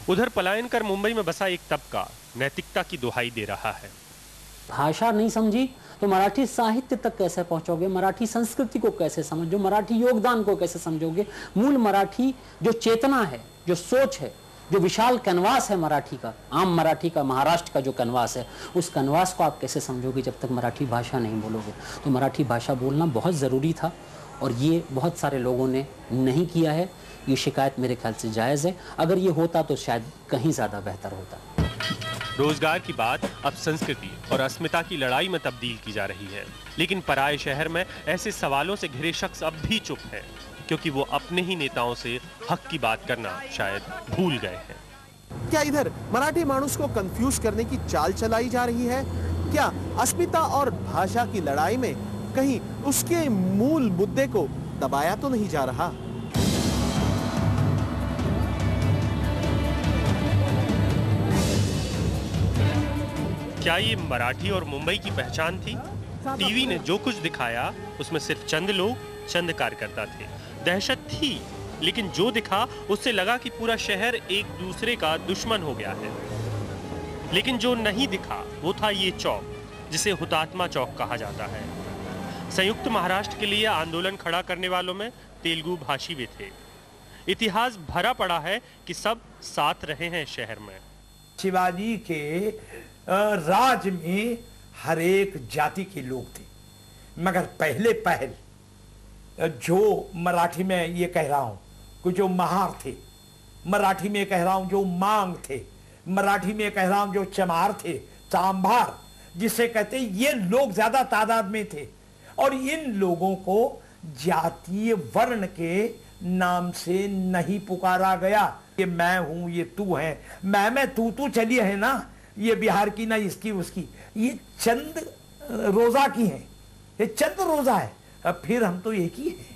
उधर पलायन कर मुंबई में बसा एक तबका नैतिकता की दुहाई दे रहा है। भाषा नहीं समझी तो मराठी साहित्य तक कैसे पहुंचोगे, मराठी संस्कृति को कैसे समझो, मराठी योगदान को कैसे समझोगे, मूल मराठी जो चेतना है, जो सोच है, जो विशाल कैनवास है मराठी का, आम मराठी का, महाराष्ट्र का जो कैनवास है, उस कैनवास को आप कैसे समझोगे जब तक मराठी भाषा नहीं बोलोगे। तो मराठी भाषा बोलना बहुत ज़रूरी था और ये बहुत सारे लोगों ने नहीं किया है। ये शिकायत मेरे ख्याल से जायज़ है। अगर ये होता तो शायद कहीं ज़्यादा बेहतर होता। रोजगार की बात अब संस्कृति और अस्मिता की लड़ाई में तब्दील की जा रही है, लेकिन पराये शहर में ऐसे सवालों से घिरे शख्स अब भी चुप हैं, क्योंकि वो अपने ही नेताओं से हक की बात करना शायद भूल गए हैं। क्या इधर मराठी मानुस को कंफ्यूज करने की चाल चलाई जा रही है? क्या अस्मिता और भाषा की लड़ाई में कहीं उसके मूल मुद्दे को दबाया तो नहीं जा रहा? क्या ये मराठी और मुंबई की पहचान थी? टीवी ने जो कुछ दिखाया उसमें सिर्फ चंद लोग, चंद कार्यकर्ता थे। दहशत थी, लेकिन जो दिखा उससे लगा कि पूरा शहर एक दूसरे का दुश्मन हो गया है। लेकिन जो नहीं दिखा वो था ये चौक, जिसे हुतात्मा चौक कहा जाता है। संयुक्त महाराष्ट्र के लिए आंदोलन खड़ा करने वालों में तेलुगु भाषी भी थे। इतिहास भरा पड़ा है कि सब साथ रहे हैं शहर में। शिवाजी के राज में हर एक जाति के लोग थे, मगर पहल जो मराठी में ये कह रहा हूं कि जो महार थे, मराठी में कह रहा हूं जो मांग थे, मराठी में कह रहा हूं जो चमार थे, चांभार जिसे कहते, ये लोग ज्यादा तादाद में थे। और इन लोगों को जातीय वर्ण के नाम से नहीं पुकारा गया। ये मैं हूं, ये तू है, मैं तू चली है ना, ये बिहार की ना इसकी उसकी, ये चंद रोजा की है, ये चंद रोजा है, अब फिर हम तो एक ही हैं।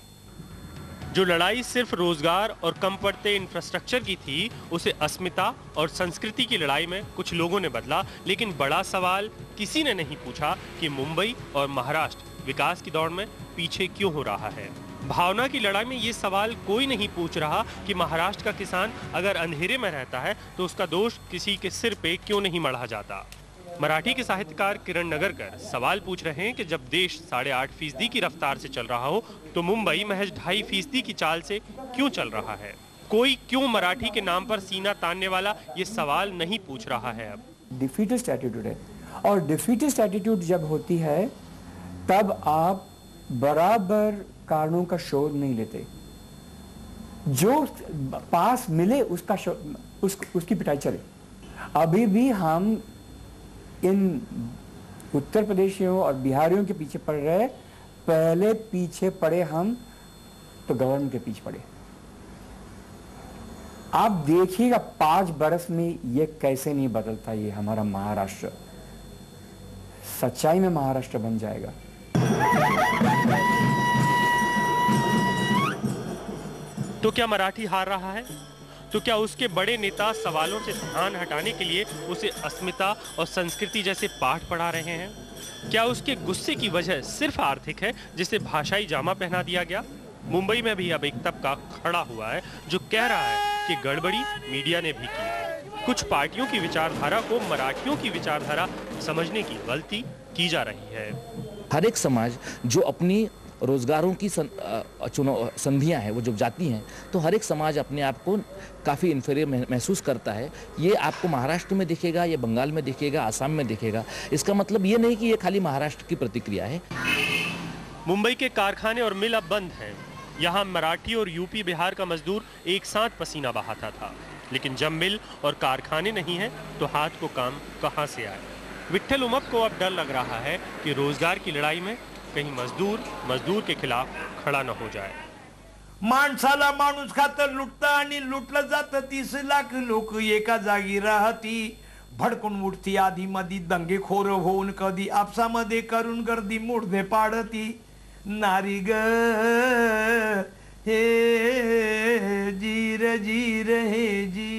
जो लड़ाई सिर्फ रोजगार और कम पड़ते इंफ्रास्ट्रक्चर की थी, उसे अस्मिता और संस्कृति की लड़ाई में कुछ लोगों ने बदला। लेकिन बड़ा सवाल किसी ने नहीं पूछा कि मुंबई और महाराष्ट्र विकास की दौड़ में पीछे क्यों हो रहा है। भावना की लड़ाई में ये सवाल कोई नहीं पूछ रहा कि महाराष्ट्र का किसान अगर अंधेरे में रहता है तो उसका दोष किसी के सिर पे क्यों नहीं मढ़ा जाता। मराठी के साहित्यकार किरण नगरकर सवाल पूछ रहे हैं कि जब देश 8.5% की रफ्तार से चल रहा हो तो मुंबई महज 2.5% की चाल से क्यों चल रहा है। कोई क्यों मराठी के नाम पर सीना तानने वाला ये सवाल नहीं पूछ रहा है। अब डिफीटिस्ट एटीट्यूड है, और डिफीटिस्ट एटीट्यूड जब होती है तब आप बराबर कारणों का शोध नहीं लेते। जो पास मिले उसका उसकी पिटाई चले। अभी भी हम इन उत्तर प्रदेशियों और बिहारियों के पीछे पड़ रहे, पहले पीछे पड़े हम तो गवर्नमेंट के पीछे पड़े। आप देखिएगा 5 बरस में ये कैसे नहीं बदलता। ये हमारा महाराष्ट्र सच्चाई में महाराष्ट्र बन जाएगा। तो क्या मराठी हार रहा है? तो क्या उसके बड़े नेता सवालों से ध्यान हटाने के लिए उसे अस्मिता और संस्कृति जैसे पाठ पढ़ा रहे हैं? क्या उसके गुस्से की वजह सिर्फ आर्थिक है, जिसे भाषाई जामा पहना दिया गया? मुंबई में भी अब एक तबका खड़ा हुआ है जो कह रहा है कि गड़बड़ी मीडिया ने भी की है। कुछ पार्टियों की विचारधारा को मराठियों की विचारधारा समझने की गलती की जा रही है। हर एक समाज जो अपनी रोजगारों की संधियां हैं वो जब जाती हैं तो हर एक समाज अपने आप को काफ़ी इन्फीरियर महसूस करता है। ये आपको महाराष्ट्र में दिखेगा, ये बंगाल में दिखेगा, आसाम में दिखेगा। इसका मतलब ये नहीं कि ये खाली महाराष्ट्र की प्रतिक्रिया है। मुंबई के कारखाने और मिल अब बंद हैं। यहाँ मराठी और यूपी बिहार का मजदूर एक साथ पसीना बहाता था, लेकिन जब मिल और कारखाने नहीं हैं तो हाथ को काम कहाँ से आए। विट्ठल उमप को अब डर लग रहा है कि रोजगार की लड़ाई में कहीं मजदूर के खिलाफ खड़ा न हो जाए। माणसाला माणूस खातर लुटतं आणि लुटलं जातं। 30 लाख लोक एका जागी राहती, भडकून उठती आधी मधी, दंगेखोर होऊन कधी आपसामध्ये करून गर्दी मुडदे पाडती। नारी ग हे जीर जीर हे जी